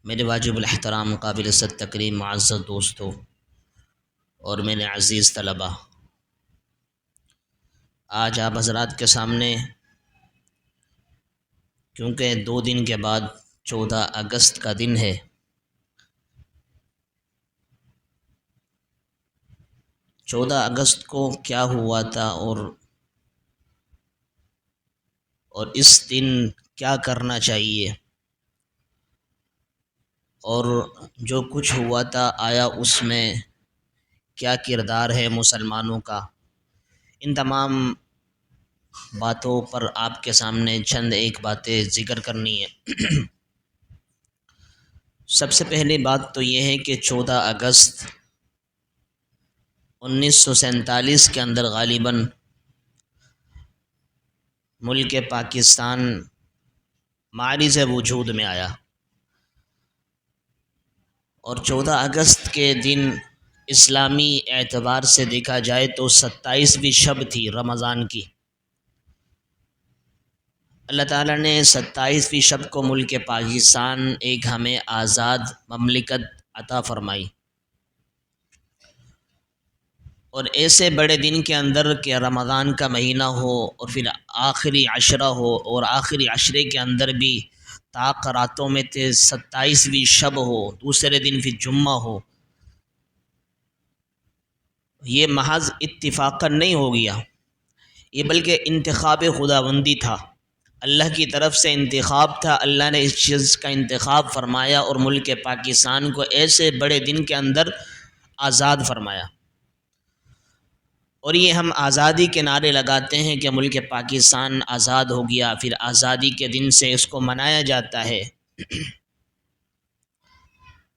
میرے واجب الاحترام قابل عزت تکریم معزز دوستو اور میرے عزیز طلباء، آج آپ حضرات کے سامنے کیونکہ 2 دن کے بعد 14 اگست کا دن ہے، 14 اگست کو کیا ہوا تھا اور اس دن کیا کرنا چاہیے، اور جو کچھ ہوا تھا آیا اس میں کیا کردار ہے مسلمانوں کا، ان تمام باتوں پر آپ کے سامنے چند ایک باتیں ذکر کرنی ہے۔ سب سے پہلی بات تو یہ ہے کہ 14 اگست 1947 کے اندر غالباً ملک پاکستان معرض وجود میں آیا، اور 14 اگست کے دن اسلامی اعتبار سے دیکھا جائے تو 27ویں شب تھی رمضان کی۔ اللہ تعالیٰ نے 27ویں شب کو ملک پاکستان ایک ہمیں آزاد مملکت عطا فرمائی، اور ایسے بڑے دن کے اندر کہ رمضان کا مہینہ ہو اور پھر آخری عشرہ ہو، اور آخری عشرے کے اندر بھی طاق راتوں میں 27ویں شب ہو، دوسرے دن پھر جمعہ ہو، یہ محض اتفاقاً نہیں ہو گیا، یہ بلکہ انتخاب خداوندی تھا، اللہ کی طرف سے انتخاب تھا۔ اللہ نے اس چیز کا انتخاب فرمایا اور ملک پاکستان کو ایسے بڑے دن کے اندر آزاد فرمایا، اور یہ ہم آزادی کے نعرے لگاتے ہیں کہ ملک پاکستان آزاد ہو گیا، پھر آزادی کے دن سے اس کو منایا جاتا ہے۔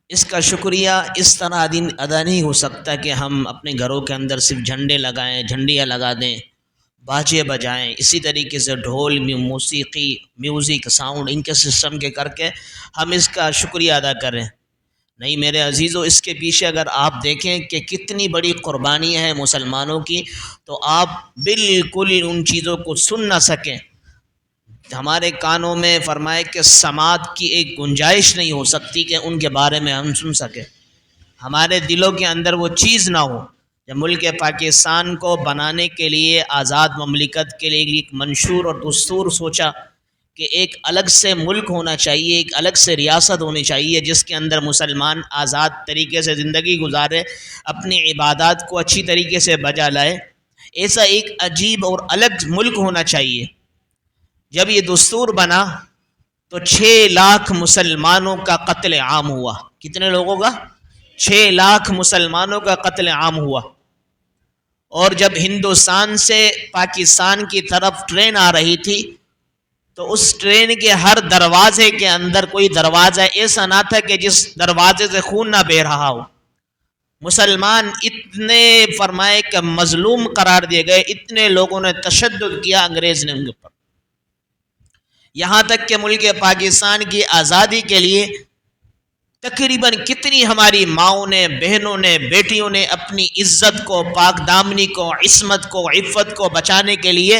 اس کا شکریہ اس طرح ادا نہیں ہو سکتا کہ ہم اپنے گھروں کے اندر صرف جھنڈے لگائیں، جھنڈیاں لگا دیں، باجے بجائیں، اسی طریقے سے ڈھول موسیقی میوزک ساؤنڈ ان کے سسٹم کے کر کے ہم اس کا شکریہ ادا کریں۔ نہیں میرے عزیزو، اس کے پیچھے اگر آپ دیکھیں کہ کتنی بڑی قربانی ہے مسلمانوں کی، تو آپ بالکل ان چیزوں کو سن نہ سکیں۔ ہمارے کانوں میں فرمائے کہ سماعت کی ایک گنجائش نہیں ہو سکتی کہ ان کے بارے میں ہم سن سکیں، ہمارے دلوں کے اندر وہ چیز نہ ہو۔ جب ملک پاکستان کو بنانے کے لیے، آزاد مملکت کے لیے ایک منشور اور دستور سوچا کہ ایک الگ سے ملک ہونا چاہیے، ایک الگ سے ریاست ہونی چاہیے جس کے اندر مسلمان آزاد طریقے سے زندگی گزارے، اپنی عبادات کو اچھی طریقے سے بجا لائے، ایسا ایک عجیب اور الگ ملک ہونا چاہیے۔ جب یہ دستور بنا تو 6 لاکھ مسلمانوں کا قتل عام ہوا۔ کتنے لوگوں کا؟ 6 لاکھ مسلمانوں کا قتل عام ہوا، اور جب ہندوستان سے پاکستان کی طرف ٹرین آ رہی تھی تو اس ٹرین کے ہر دروازے کے اندر کوئی دروازہ ایسا نہ تھا کہ جس دروازے سے خون نہ بہہ رہا ہو۔ مسلمان اتنے فرمائے کہ مظلوم قرار دیے گئے، اتنے لوگوں نے تشدد کیا انگریز نے ان کے اوپر، یہاں تک کہ ملک پاکستان کی آزادی کے لیے تقریباً کتنی ہماری ماؤں نے، بہنوں نے، بیٹیوں نے اپنی عزت کو، پاک دامنی کو، عصمت کو، عفت کو بچانے کے لیے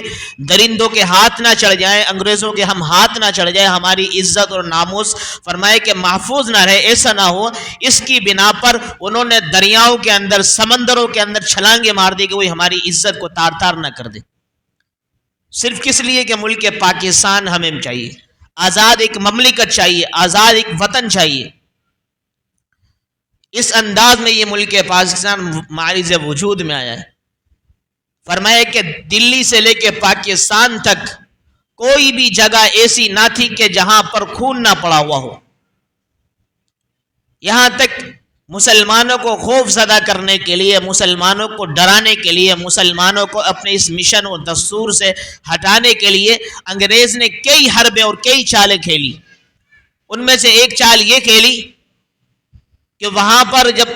درندوں کے ہاتھ نہ چڑھ جائیں، انگریزوں کے ہم ہاتھ نہ چڑھ جائیں، ہماری عزت اور ناموس فرمائے کہ محفوظ نہ رہے، ایسا نہ ہو، اس کی بنا پر انہوں نے دریاؤں کے اندر، سمندروں کے اندر چھلانگیں مار دی کہ وہی ہماری عزت کو تار تار نہ کر دے، صرف کس لیے کہ ملک پاکستان ہمیں چاہیے، آزاد ایک مملکت چاہیے، آزاد ایک وطن چاہیے۔ اس انداز میں یہ ملک پاکستان معرض وجود میں آیا ہے۔ فرمایا کہ دلی سے لے کے پاکستان تک کوئی بھی جگہ ایسی نہ تھی کہ جہاں پر خون نہ پڑا ہوا ہو، یہاں تک مسلمانوں کو خوف زدہ کرنے کے لیے، مسلمانوں کو ڈرانے کے لیے، مسلمانوں کو اپنے اس مشن اور دستور سے ہٹانے کے لیے انگریز نے کئی حربیں اور کئی چالیں کھیلی۔ ان میں سے ایک چال یہ کھیلی کہ وہاں پر جب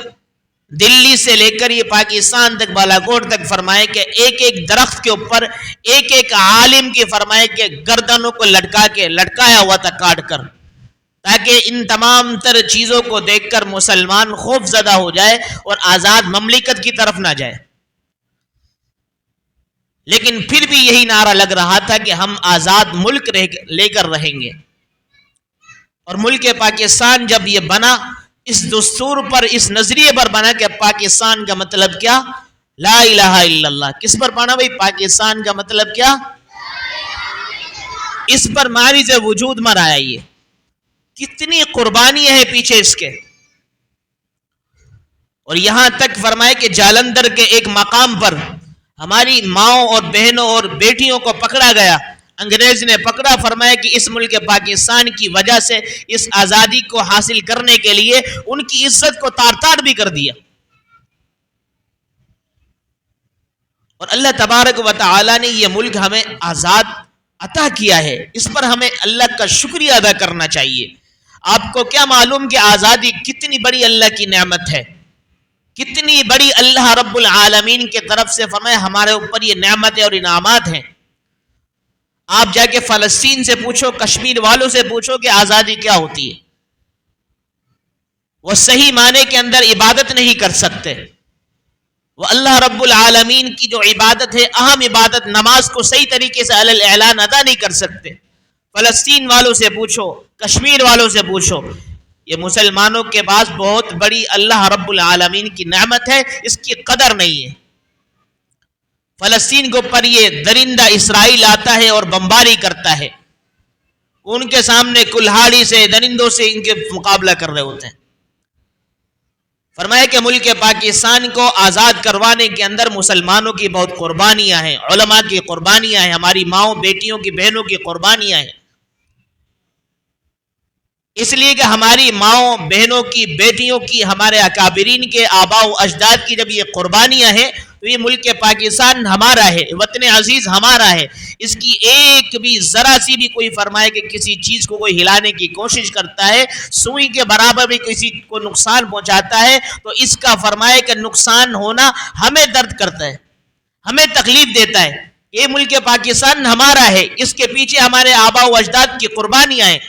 دلی سے لے کر یہ پاکستان تک، بالاکوٹ تک، فرمائے کہ ایک ایک درخت کے اوپر ایک ایک عالم کی فرمائے کہ گردنوں کو لٹکایا ہوا تھا کاٹ کر، تاکہ ان تمام تر چیزوں کو دیکھ کر مسلمان خوف زدہ ہو جائے اور آزاد مملکت کی طرف نہ جائے۔ لیکن پھر بھی یہی نعرہ لگ رہا تھا کہ ہم آزاد ملک لے کر رہیں گے، اور ملک پاکستان جب یہ بنا اس دستور پر، اس نظریے پر بنا کہ پاکستان کا مطلب کیا؟ لا الہ الا اللہ۔ کس پر بنا بھائی؟ پاکستان کا مطلب کیا؟ اس پر معرض وجود مر آیا۔ یہ کتنی قربانیاں ہیں پیچھے اس کے، اور یہاں تک فرمائے کہ جالندھر کے ایک مقام پر ہماری ماؤں اور بہنوں اور بیٹیوں کو پکڑا گیا، انگریز نے پکڑا، فرمایا کہ اس ملک پاکستان کی وجہ سے اس آزادی کو حاصل کرنے کے لیے ان کی عزت کو تار تار بھی کر دیا۔ اور اللہ تبارک و تعالی نے یہ ملک ہمیں آزاد عطا کیا ہے، اس پر ہمیں اللہ کا شکریہ ادا کرنا چاہیے۔ آپ کو کیا معلوم کہ آزادی کتنی بڑی اللہ کی نعمت ہے، کتنی بڑی اللہ رب العالمین کی طرف سے فرمایا ہمارے اوپر یہ نعمتیں اور انعامات ہیں۔ آپ جا کے فلسطین سے پوچھو، کشمیر والوں سے پوچھو کہ آزادی کیا ہوتی ہے، وہ صحیح معنی کے اندر عبادت نہیں کر سکتے، وہ اللہ رب العالمین کی جو عبادت ہے، اہم عبادت نماز کو صحیح طریقے سے علی الاعلان ادا نہیں کر سکتے۔ فلسطین والوں سے پوچھو، کشمیر والوں سے پوچھو، یہ مسلمانوں کے پاس بہت بڑی اللہ رب العالمین کی نعمت ہے، اس کی قدر نہیں ہے۔ فلسطین کے اوپر یہ درندہ اسرائیل آتا ہے اور بمباری کرتا ہے، ان کے سامنے کلہاڑی سے، درندوں سے ان کے مقابلہ کر رہے ہوتے ہیں۔ فرمایا کہ ملک پاکستان کو آزاد کروانے کے اندر مسلمانوں کی بہت قربانیاں ہیں، علماء کی قربانیاں ہیں، ہماری ماؤں بیٹیوں کی بہنوں کی قربانیاں ہیں، اس لیے کہ ہماری ماؤں بہنوں کی بیٹیوں کی، ہمارے اکابرین کے آباء و اجداد کی جب یہ قربانیاں ہیں تو یہ ملک پاکستان ہمارا ہے، وطن عزیز ہمارا ہے۔ اس کی ایک بھی ذرا سی بھی کوئی فرمائے کہ کسی چیز کو کوئی ہلانے کی کوشش کرتا ہے، سوئی کے برابر بھی کسی کو نقصان پہنچاتا ہے تو اس کا فرمائے کہ نقصان ہونا ہمیں درد کرتا ہے، ہمیں تکلیف دیتا ہے۔ یہ ملک پاکستان ہمارا ہے، اس کے پیچھے ہمارے آباء و اجداد کی قربانیاں ہیں۔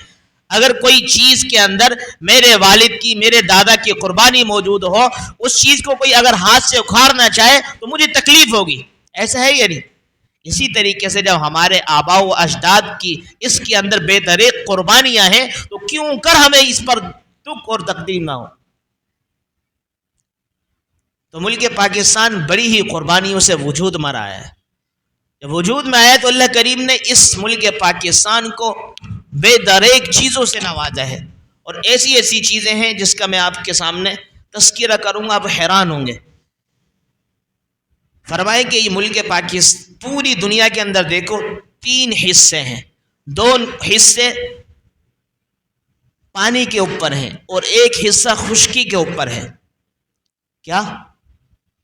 اگر کوئی چیز کے اندر میرے والد کی، میرے دادا کی قربانی موجود ہو، اس چیز کو کوئی اگر ہاتھ سے اکھاڑنا چاہے تو مجھے تکلیف ہوگی، ایسا ہے یا نہیں؟ اسی طریقے سے جب ہمارے آباء و اجداد کی اس کے اندر بے دریغ قربانیاں ہیں تو کیوں کر ہمیں اس پر دکھ اور تکلیف نہ ہو؟ تو ملک پاکستان بڑی ہی قربانیوں سے وجود میں آیا ہے۔ جب وجود میں آیا تو اللہ کریم نے اس ملک پاکستان کو بے دریغ چیزوں سے نوازا ہے، اور ایسی ایسی چیزیں ہیں جس کا میں آپ کے سامنے تذکرہ کروں گا، آپ حیران ہوں گے۔ فرمائے کہ یہ ملک پاکستان پوری دنیا کے اندر دیکھو 3 حصے ہیں، 2 حصے پانی کے اوپر ہیں اور 1 حصہ خشکی کے اوپر ہے۔ کیا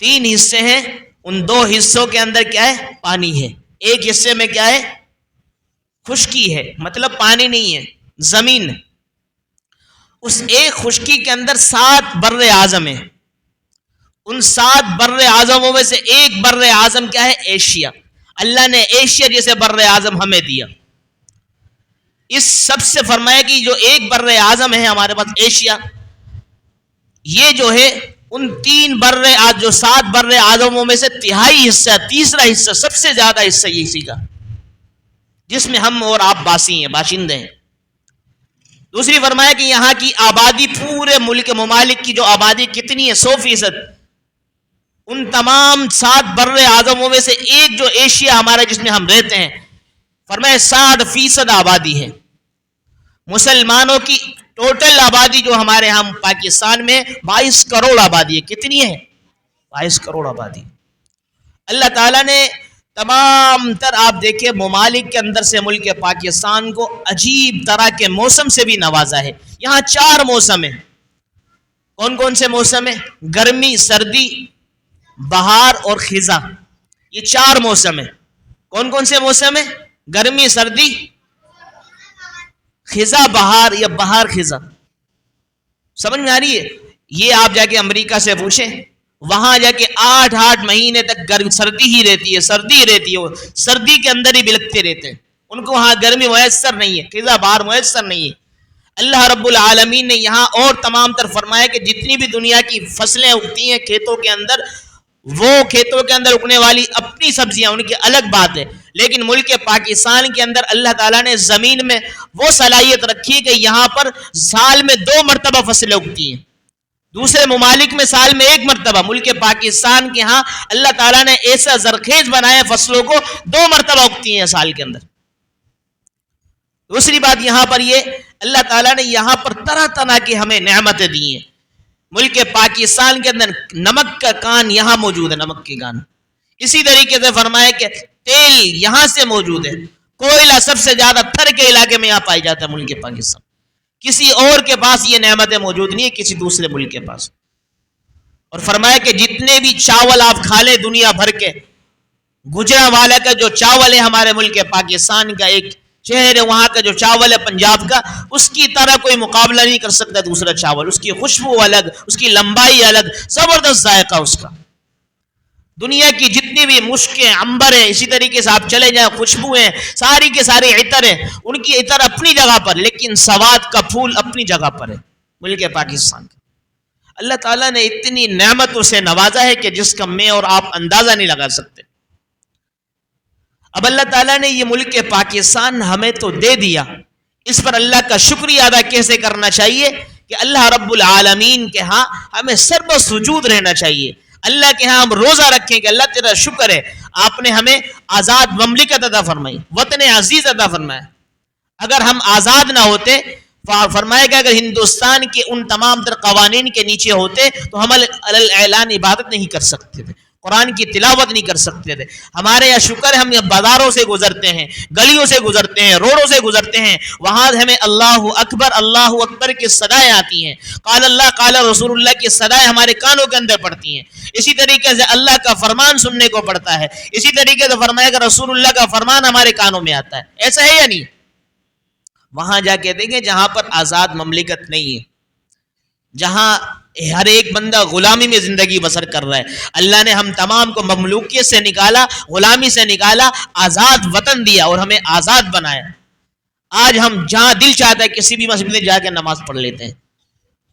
3 حصے ہیں؟ ان 2 حصوں کے اندر کیا ہے؟ پانی ہے۔ 1 حصے میں کیا ہے؟ خشکی ہے، مطلب پانی نہیں ہے، زمین۔ اس 1 خشکی کے اندر 7 بر اعظم ہیں، ان 7 بر اعظموں میں سے 1 بر اعظم کیا ہے؟ ایشیا۔ اللہ نے ایشیا جیسے بر اعظم ہمیں دیا۔ اس سب سے فرمایا کہ جو 1 بر اعظم ہے ہمارے پاس ایشیا، یہ جو ہے ان 3 جو 7 بر اعظموں میں سے تہائی حصہ، تیسرا حصہ، سب سے زیادہ حصہ یہ اسی کا، جس میں ہم اور آپ باسی ہیں، باشندے ہیں۔ دوسری فرمایا کہ یہاں کی آبادی، پورے ملک ممالک کی جو آبادی کتنی ہے؟ 100%۔ ان تمام 7 بر اعظموں میں سے 1 جو ایشیا ہمارا جس میں ہم رہتے ہیں، فرمایا 60% آبادی ہے۔ مسلمانوں کی ٹوٹل آبادی جو ہمارے ہم پاکستان میں 22 کروڑ آبادی ہے۔ کتنی ہے؟ 22 کروڑ آبادی۔ اللہ تعالیٰ نے تمام تر آپ دیکھیں ممالک کے اندر سے ملک پاکستان کو عجیب طرح کے موسم سے بھی نوازا ہے۔ یہاں 4 موسم ہیں۔ کون کون سے موسم ہیں؟ گرمی، سردی، بہار اور خزاں۔ یہ 4 موسم ہیں۔ کون کون سے موسم ہیں؟ گرمی، سردی، خزاں، بہار یا بہار خزاں۔ سمجھ میں آ رہی ہے؟ یہ آپ جا کے امریکہ سے پوچھیں، وہاں جا کے 8 مہینے تک سردی ہی رہتی ہے، سردی ہی رہتی ہے، سردی کے اندر ہی بلکتے رہتے ہیں، ان کو وہاں گرمی میسر نہیں ہے، خزاں بہار میسر نہیں ہے۔ اللہ رب العالمین نے یہاں اور تمام تر فرمایا کہ جتنی بھی دنیا کی فصلیں اگتی ہیں کھیتوں کے اندر، وہ کھیتوں کے اندر اگنے والی اپنی سبزیاں ان کی الگ بات ہے، لیکن ملک پاکستان کے اندر اللہ تعالیٰ نے زمین میں وہ صلاحیت رکھی کہ یہاں پر سال میں 2 مرتبہ فصلیں اگتی ہیں. دوسرے ممالک میں سال میں 1 مرتبہ، ملک پاکستان کے ہاں اللہ تعالیٰ نے ایسا زرخیز بنایا فصلوں کو 2 مرتبہ اگتی ہیں سال کے اندر. دوسری بات یہاں پر یہ اللہ تعالیٰ نے یہاں پر طرح طرح کی ہمیں نعمتیں دی ہیں. ملک پاکستان کے اندر نمک کا کان یہاں موجود ہے، نمک کے کان. اسی طریقے سے فرمایا کہ تیل یہاں سے موجود ہے. کوئلہ سب سے زیادہ تھر کے علاقے میں یہاں پائی جاتا ہے ملک پاکستان. کسی اور کے پاس یہ نعمتیں موجود نہیں ہے، کسی دوسرے ملک کے پاس. اور فرمایا کہ جتنے بھی چاول آپ کھا لیں دنیا بھر کے، گجرانوالہ کا جو چاول ہے ہمارے ملک پاکستان کا ایک شہر ہے، وہاں کا جو چاول ہے پنجاب کا، اس کی طرح کوئی مقابلہ نہیں کر سکتا دوسرا چاول. اس کی خوشبو الگ، اس کی لمبائی الگ، زبردست ذائقہ اس کا. دنیا کی جتنی بھی مشکیں عنبر ہیں، اسی طریقے سے آپ چلے جائیں، خوشبو ہیں، ساری کے سارے عطر ہیں، ان کی عطر اپنی جگہ پر، لیکن سواد کا پھول اپنی جگہ پر ہے ملک پاکستان کا. اللہ تعالیٰ نے اتنی نعمتوں سے نوازا ہے کہ جس کا میں اور آپ اندازہ نہیں لگا سکتے. اب اللہ تعالیٰ نے یہ ملک پاکستان ہمیں تو دے دیا، اس پر اللہ کا شکریہ ادا کیسے کرنا چاہیے کہ اللہ رب العالمین کے ہاں ہمیں سرب سجود رہنا چاہیے. اللہ کے ہاں ہم روزہ رکھیں کہ اللہ تیرا شکر ہے آپ نے ہمیں آزاد مملکت عطا فرمائی، وطن عزیز عطا فرمایا. اگر ہم آزاد نہ ہوتے، فرمایا کہ اگر ہندوستان کے ان تمام تر قوانین کے نیچے ہوتے تو ہم اعلان عبادت نہیں کر سکتے تھے، قرآن کی تلاوت نہیں کر سکتے تھے. ہمارے یہاں شکر ہے ہم بازاروں سے گزرتے ہیں، گلیوں سے گزرتے ہیں، روڈوں سے گزرتے ہیں، وہاں ہمیں اللہ اکبر کی صدائیں آتی ہیں، قال اللہ قال رسول اللہ کی صدائیں ہمارے کانوں کے اندر پڑتی ہیں. اسی طریقے سے اللہ کا فرمان سننے کو پڑتا ہے. اسی طریقے سے فرمایا کہ رسول اللہ کا فرمان ہمارے کانوں میں آتا ہے. ایسا ہے یا نہیں؟ وہاں جا کے دیکھیں جہاں پر آزاد مملکت نہیں ہے، جہاں ہر ایک بندہ غلامی میں زندگی بسر کر رہا ہے. اللہ نے ہم تمام کو مملوکیت سے نکالا، غلامی سے نکالا، آزاد وطن دیا اور ہمیں آزاد بنایا. آج ہم جہاں دل چاہتا ہے کسی بھی مسجد میں جا کے نماز پڑھ لیتے ہیں،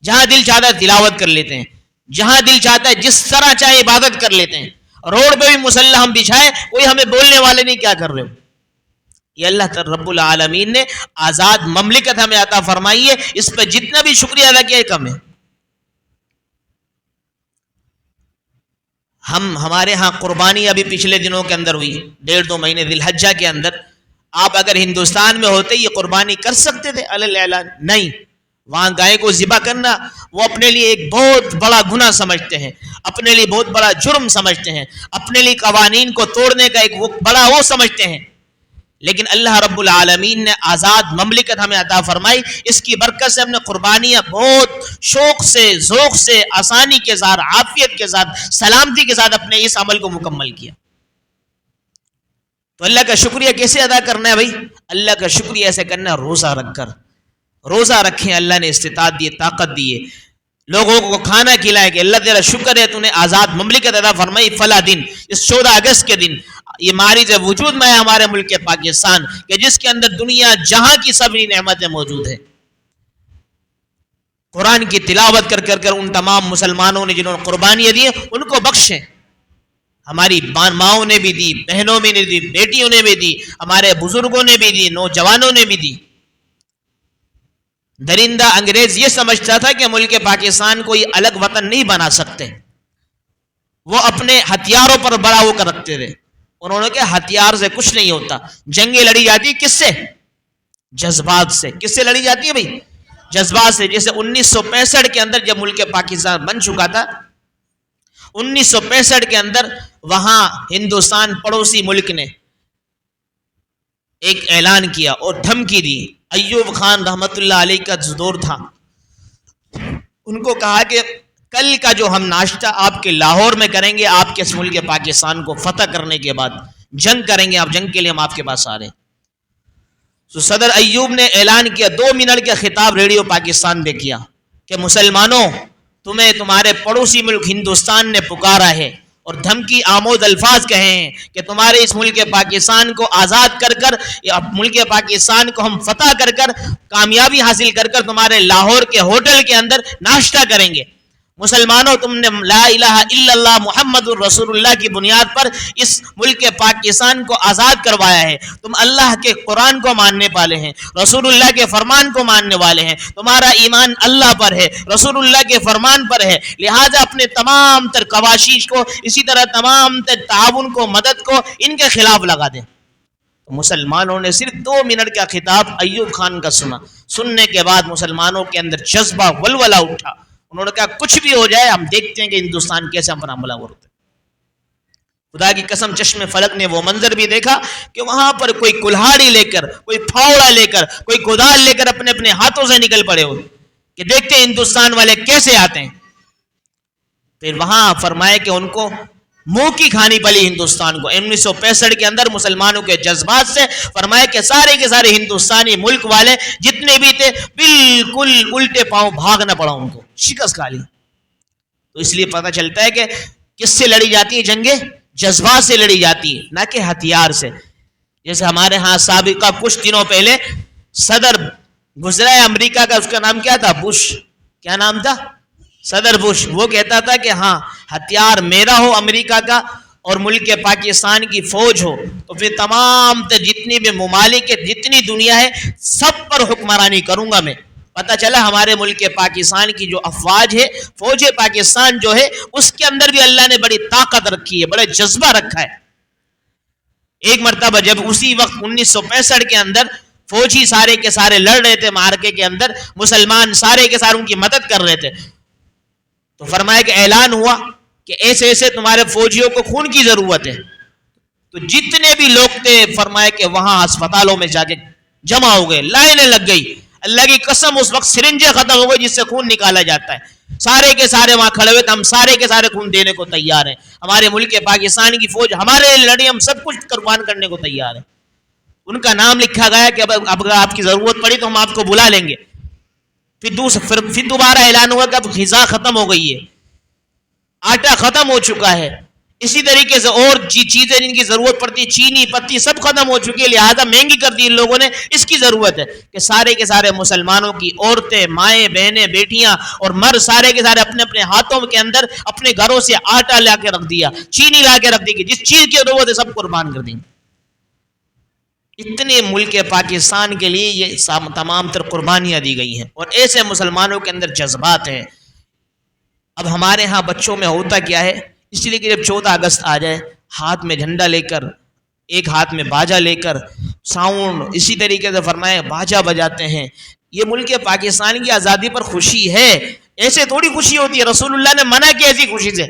جہاں دل چاہتا ہے تلاوت کر لیتے ہیں، جہاں دل چاہتا ہے جس طرح چاہے عبادت کر لیتے ہیں. روڈ پہ بھی مصلی ہم بچھائے، کوئی ہمیں بولنے والے نہیں کیا کر رہے ہو. یہ اللہ رب العالمین نے آزاد مملکت ہمیں عطا فرمائی ہے، اس پہ جتنا بھی شکریہ ادا کیا ہے کم ہے. ہمارے ہاں قربانی ابھی پچھلے دنوں کے اندر ہوئی، 1.5-2 مہینے ذی الحجہ کے اندر. آپ اگر ہندوستان میں ہوتے یہ قربانی کر سکتے تھے؟ اعلان نہیں. وہاں گائے کو ذبح کرنا وہ اپنے لیے ایک بہت بڑا گناہ سمجھتے ہیں، اپنے لیے بہت بڑا جرم سمجھتے ہیں، اپنے لیے قوانین کو توڑنے کا ایک بڑا وہ سمجھتے ہیں. لیکن اللہ رب العالمین نے آزاد مملکت ہمیں عطا فرمائی، اس کی برکت سے ہم نے قربانیاں بہت شوق سے، ذوق سے، آسانی کے ساتھ، عافیت کے ساتھ، سلامتی کے ساتھ اپنے اس عمل کو مکمل کیا. تو اللہ کا شکریہ کیسے ادا کرنا ہے بھائی؟ اللہ کا شکریہ ایسے کرنا ہے روزہ رکھ کر. روزہ رکھیں، اللہ نے استطاعت دی، طاقت دی ہے، لوگوں کو کھانا کھلائے کہ اللہ تیرا شکر ہے تو نے آزاد مملکت عطا فرمائی. فلا دن، اس 14 اگست کے دن یہ مارج وجود میں ہے ہمارے ملک کے پاکستان کہ جس کے اندر دنیا جہاں کی سبھی نعمتیں موجود ہیں. قرآن کی تلاوت کر کر ان تمام مسلمانوں نے جنہوں نے قربانیاں دی ان کو بخشیں. ہماری ماؤں نے بھی دی، بہنوں میں نے دی، بیٹیوں نے بھی دی، ہمارے بزرگوں نے بھی دی، نوجوانوں نے بھی دی. درندہ انگریز یہ سمجھتا تھا کہ ملک پاکستان کو یہ الگ وطن نہیں بنا سکتے، وہ اپنے ہتھیاروں پر بڑا وہ کر رکھتے تھے. انہوں نے کہا ہتھیار سے کچھ نہیں ہوتا، جنگیں لڑی جاتی کس سے؟ جذبات سے. کس سے لڑی جاتی ہے بھائی؟ جذبات سے. جیسے 1965 کے اندر جب ملک پاکستان بن چکا تھا، 1965 کے اندر وہاں ہندوستان پڑوسی ملک نے ایک اعلان کیا اور دھمکی دی. ایوب خان رحمت اللہ علیہ کا دور تھا، ان کو کہا کہ کل کا جو ہم ناشتہ آپ کے لاہور میں کریں گے، آپ کے اس ملک پاکستان کو فتح کرنے کے بعد جنگ کریں گے، آپ جنگ کے لیے ہم آپ کے پاس آ رہے ہیں. تو صدر ایوب نے اعلان کیا، 2 منٹ کا خطاب ریڈیو پاکستان پہ کیا کہ مسلمانوں تمہیں تمہارے پڑوسی ملک ہندوستان نے پکارا ہے اور دھمکی آمود الفاظ کہے ہیں کہ تمہارے اس ملک پاکستان کو آزاد کر کر، ملک پاکستان کو ہم فتح کر کر، کامیابی حاصل کر کر تمہارے لاہور کے ہوٹل کے اندر ناشتہ کریں گے. مسلمانوں تم نے لا الہ الا اللہ محمد الرسول اللہ کی بنیاد پر اس ملک پاکستان کو آزاد کروایا ہے، تم اللہ کے قرآن کو ماننے والے ہیں، رسول اللہ کے فرمان کو ماننے والے ہیں، تمہارا ایمان اللہ پر ہے، رسول اللہ کے فرمان پر ہے، لہٰذا اپنے تمام تر کواشش کو، اسی طرح تمام تر تعاون کو، مدد کو ان کے خلاف لگا دیں۔ مسلمانوں نے صرف 2 منٹ کا خطاب ایوب خان کا سنا، سننے کے بعد مسلمانوں کے اندر جذبہ ولولہ اٹھا، انہوں نے کہا کچھ بھی ہو جائے ہم دیکھتے ہیں کہ ہندوستان کیسے ہم پر حملہ ہوتا ہے۔ خدا کی قسم چشم فلک نے وہ منظر بھی دیکھا کہ وہاں پر کوئی کلہاڑی لے کر، کوئی پھاوڑا لے کر، کوئی کدال لے کر اپنے اپنے ہاتھوں سے نکل پڑے ہوئے کہ دیکھتے ہیں ہندوستان والے کیسے آتے ہیں۔ پھر وہاں فرمائے کہ ان کو منہ کی کھانی پڑی ہندوستان کو۔ 1965 کے اندر مسلمانوں کے جذبات سے فرمایا کہ سارے کے سارے ہندوستانی ملک والے جتنے بھی تھے بالکل الٹے پاؤں بھاگنا پڑا ان کو، شکست کھا لی۔ تو اس لیے پتہ چلتا ہے کہ کس سے لڑی جاتی ہے جنگیں؟ جذبات سے لڑی جاتی ہے، نہ کہ ہتھیار سے۔ جیسے ہمارے ہاں سابقہ کچھ دنوں پہلے صدر گزرا ہے امریکہ کا، اس کا نام کیا تھا؟ بش۔ کیا نام تھا؟ صدر بش۔ وہ کہتا تھا کہ ہاں ہتھیار میرا ہو امریکہ کا اور ملک پاکستان کی فوج ہو تو پھر تمام جتنی بھی ممالک ہے، جتنی دنیا ہے، سب پر حکمرانی کروں گا میں۔ پتہ چلا ہمارے ملک پاکستان کی جو افواج ہے، فوج پاکستان جو ہے، اس کے اندر بھی اللہ نے بڑی طاقت رکھی ہے، بڑا جذبہ رکھا ہے۔ ایک مرتبہ جب اسی وقت 1965 کے اندر فوجی سارے کے سارے لڑ رہے تھے معرکے کے اندر، مسلمان سارے کے سارے ان کی مدد کر رہے تھے، تو فرمایا کہ اعلان ہوا کہ ایسے ایسے تمہارے فوجیوں کو خون کی ضرورت ہے۔ تو جتنے بھی لوگ تھے فرمایا کہ وہاں اسپتالوں میں جا کے جمع ہو گئے، لائنیں لگ گئی۔ اللہ کی قسم اس وقت سرنجیں ختم ہو گئی جس سے خون نکالا جاتا ہے، سارے کے سارے وہاں کھڑے ہوئے تھے، ہم سارے کے سارے خون دینے کو تیار ہیں، ہمارے ملک پاکستان کی فوج ہمارے لڑی، ہم سب کچھ قربان کرنے کو تیار ہیں۔ ان کا نام لکھا گیا کہ اب اگر آپ کی ضرورت پڑی تو ہم آپ کو بلا لیں گے۔ پھر دوبارہ اعلان ہوا کہ اب غذا ختم ہو گئی ہے، آٹا ختم ہو چکا ہے، اسی طریقے سے اور چیزیں جن کی ضرورت پڑتی ہے، چینی پتی سب ختم ہو چکی ہے، لہذا مہنگی کر دی ان لوگوں نے، اس کی ضرورت ہے کہ سارے کے سارے مسلمانوں کی عورتیں، مائیں، بہنیں، بیٹیاں اور مرد سارے کے سارے اپنے اپنے ہاتھوں کے اندر اپنے گھروں سے آٹا لا کے رکھ دیا، چینی لا کے رکھ دی کہ جس چیز کی ضرورت ہے سب قربان کر دیں۔ اتنے ملک پاکستان کے لیے یہ تمام تر قربانیاں دی گئی ہیں، اور ایسے مسلمانوں کے اندر جذبات ہیں۔ اب ہمارے ہاں بچوں میں ہوتا کیا ہے، اس لیے کہ جب 14 اگست آ جائے، ہاتھ میں جھنڈا لے کر، ایک ہاتھ میں باجا لے کر، ساؤنڈ اسی طریقے سے فرمائے باجا بجاتے ہیں۔ یہ ملک پاکستان کی آزادی پر خوشی ہے، ایسے تھوڑی خوشی ہوتی ہے۔ رسول اللہ نے منع کیا ایسی خوشی سے۔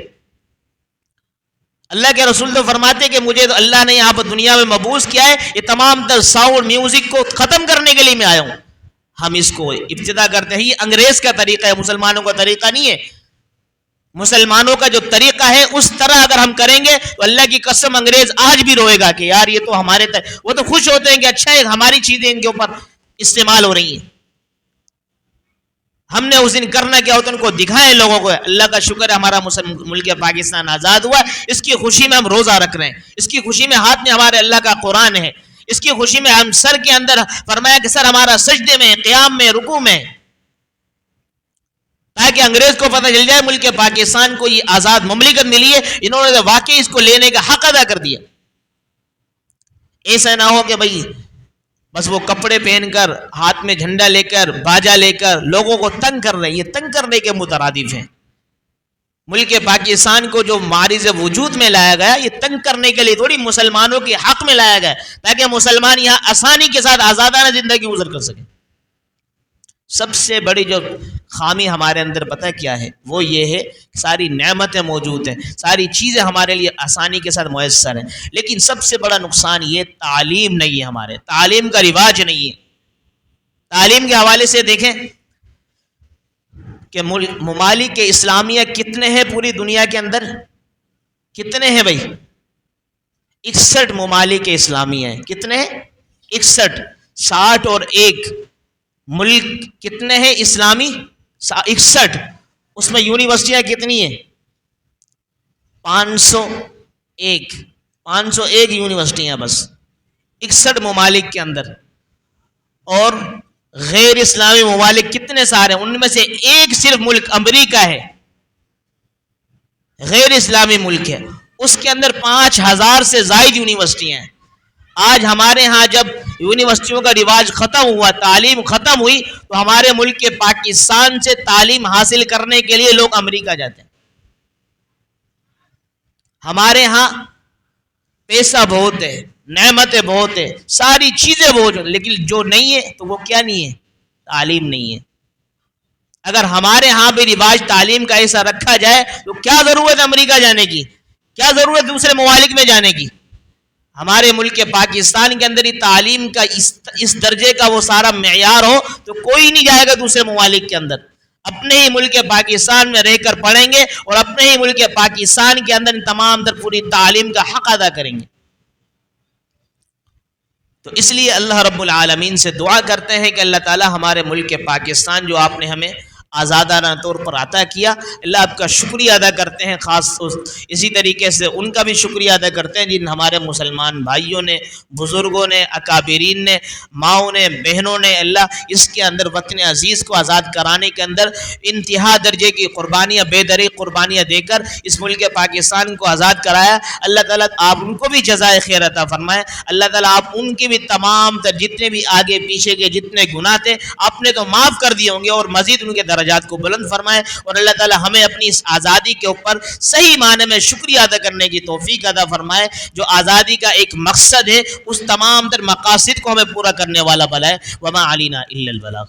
اللہ کے رسول تو فرماتے کہ مجھے تو اللہ نے یہاں پر دنیا میں مبعوث کیا ہے، یہ تمام تر ساؤنڈ میوزک کو ختم کرنے کے لیے میں آیا ہوں۔ ہم اس کو ابتدا کرتے ہیں، یہ انگریز کا طریقہ ہے، مسلمانوں کا طریقہ نہیں ہے۔ مسلمانوں کا جو طریقہ ہے اس طرح اگر ہم کریں گے تو اللہ کی قسم انگریز آج بھی روئے گا کہ یار یہ تو ہمارے وہ تو خوش ہوتے ہیں کہ اچھا ہے ہماری چیزیں ان کے اوپر استعمال ہو رہی ہیں۔ ہم نے اس دن کرنا کیا ہوتا ہے، ان کو دکھائیں لوگوں کو۔ اللہ کا شکر ہے ہمارا ملک پاکستان آزاد ہوا، اس کی خوشی میں ہم روزہ رکھ رہے ہیں، اس کی خوشی میں ہاتھ میں ہمارے اللہ کا قرآن ہے، اس کی خوشی میں ہم سر کے اندر فرمایا کہ سر ہمارا سجدے میں، قیام میں، رکوع میں، تاکہ انگریز کو پتہ چل جائے ملک پاکستان کو یہ آزاد مملکت ملی ہے، انہوں نے واقعی اس کو لینے کا حق ادا کر دیا۔ ایسا نہ ہو کہ بھائی بس وہ کپڑے پہن کر، ہاتھ میں جھنڈا لے کر، باجا لے کر لوگوں کو تنگ کر رہے ہیں، یہ تنگ کرنے کے مترادف ہیں۔ ملک پاکستان کو جو معرض وجود میں لایا گیا، یہ تنگ کرنے کے لیے تھوڑی، مسلمانوں کے حق میں لایا گیا تاکہ مسلمان یہاں آسانی کے ساتھ آزادانہ زندگی گزر کر سکیں۔ سب سے بڑی جو خامی ہمارے اندر پتہ کیا ہے، وہ یہ ہے کہ ساری نعمتیں موجود ہیں، ساری چیزیں ہمارے لیے آسانی کے ساتھ میسر ہیں، لیکن سب سے بڑا نقصان یہ تعلیم نہیں ہے، ہمارے تعلیم کا رواج نہیں ہے۔ تعلیم کے حوالے سے دیکھیں کہ ممالک اسلامیہ کتنے ہیں پوری دنیا کے اندر، کتنے ہیں بھائی؟ 61 ممالک اسلامیہ ہیں۔ کتنے ہیں؟ 61۔ 60 اور 1 ملک کتنے ہیں اسلامی؟ 61۔ اس میں یونیورسٹیاں کتنی ہیں؟ 501 یونیورسٹیاں بس 61 ممالک کے اندر۔ اور غیر اسلامی ممالک کتنے سارے ہیں، ان میں سے ایک صرف ملک امریکہ ہے غیر اسلامی ملک ہے، اس کے اندر 5000 سے زائد یونیورسٹیاں ہیں۔ آج ہمارے ہاں جب یونیورسٹیوں کا رواج ختم ہوا، تعلیم ختم ہوئی، تو ہمارے ملک کے پاکستان سے تعلیم حاصل کرنے کے لیے لوگ امریکہ جاتے ہیں۔ ہمارے ہاں پیسہ بہت ہے، نعمتیں بہت ہے، ساری چیزیں بہت ہیں، لیکن جو نہیں ہے تو وہ کیا نہیں ہے؟ تعلیم نہیں ہے۔ اگر ہمارے ہاں بھی رواج تعلیم کا ایسا رکھا جائے تو کیا ضرورت ہے امریکہ جانے کی؟ کیا ضرورت دوسرے ممالک میں جانے کی؟ ہمارے ملک کے پاکستان کے اندر ہی تعلیم کا اس درجے کا وہ سارا معیار ہو تو کوئی نہیں جائے گا دوسرے ممالک کے اندر، اپنے ہی ملک پاکستان میں رہ کر پڑھیں گے اور اپنے ہی ملک پاکستان کے اندر تمام تر پوری تعلیم کا حق ادا کریں گے۔ تو اس لیے اللہ رب العالمین سے دعا کرتے ہیں کہ اللہ تعالی ہمارے ملک پاکستان جو آپ نے ہمیں آزادانہ طور پر عطا کیا، اللہ آپ کا شکریہ ادا کرتے ہیں، خاص اسی طریقے سے ان کا بھی شکریہ ادا کرتے ہیں جن ہمارے مسلمان بھائیوں نے، بزرگوں نے، اکابرین نے، ماؤں نے، بہنوں نے اللہ اس کے اندر وطن عزیز کو آزاد کرانے کے اندر انتہا درجے کی قربانیاں، بے دریغ قربانیاں دے کر اس ملک پاکستان کو آزاد کرایا۔ اللہ تعالیٰ آپ ان کو بھی جزائے خیر عطا فرمائے۔ اللہ تعالیٰ آپ ان کی بھی تمام تر جتنے بھی آگے پیچھے کے جتنے گناہ تھے آپ نے تو معاف کر دیے ہوں گے، اور مزید ان کے درجات کو بلند فرمائے، اور اللہ تعالیٰ ہمیں اپنی اس آزادی کے اوپر صحیح معنی میں شکریہ ادا کرنے کی توفیق عطا فرمائے۔ جو آزادی کا ایک مقصد ہے اس تمام تر مقاصد کو ہمیں پورا کرنے والا بنائے۔ وما علینا الا البلاغ۔